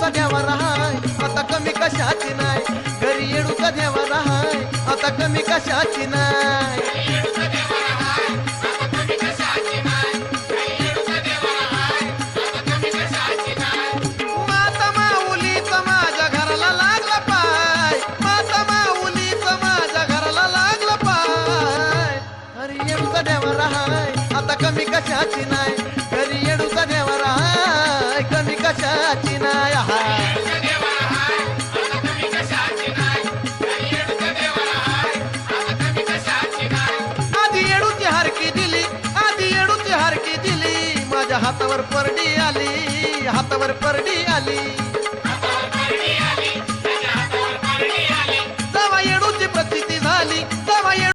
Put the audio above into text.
येडूचा देवा राहाय आता कमी कशाची नाही घरी येडूचा देवा राहाय आता कमी कशाची नाही माता माऊलीचा माझ्या घराला लागला पाय माता माऊलीचा माझ्या घराला लागला पाय घरी येडूचा देवा राहाय आता कमी कशाची नाही घरी येडूचा देवा राहाय कमी कशाची नाही आधी येडूची हारकी दिली आधी येडूची हारकी दिली माझ्या हातावर परडी आली हातावर परडी आली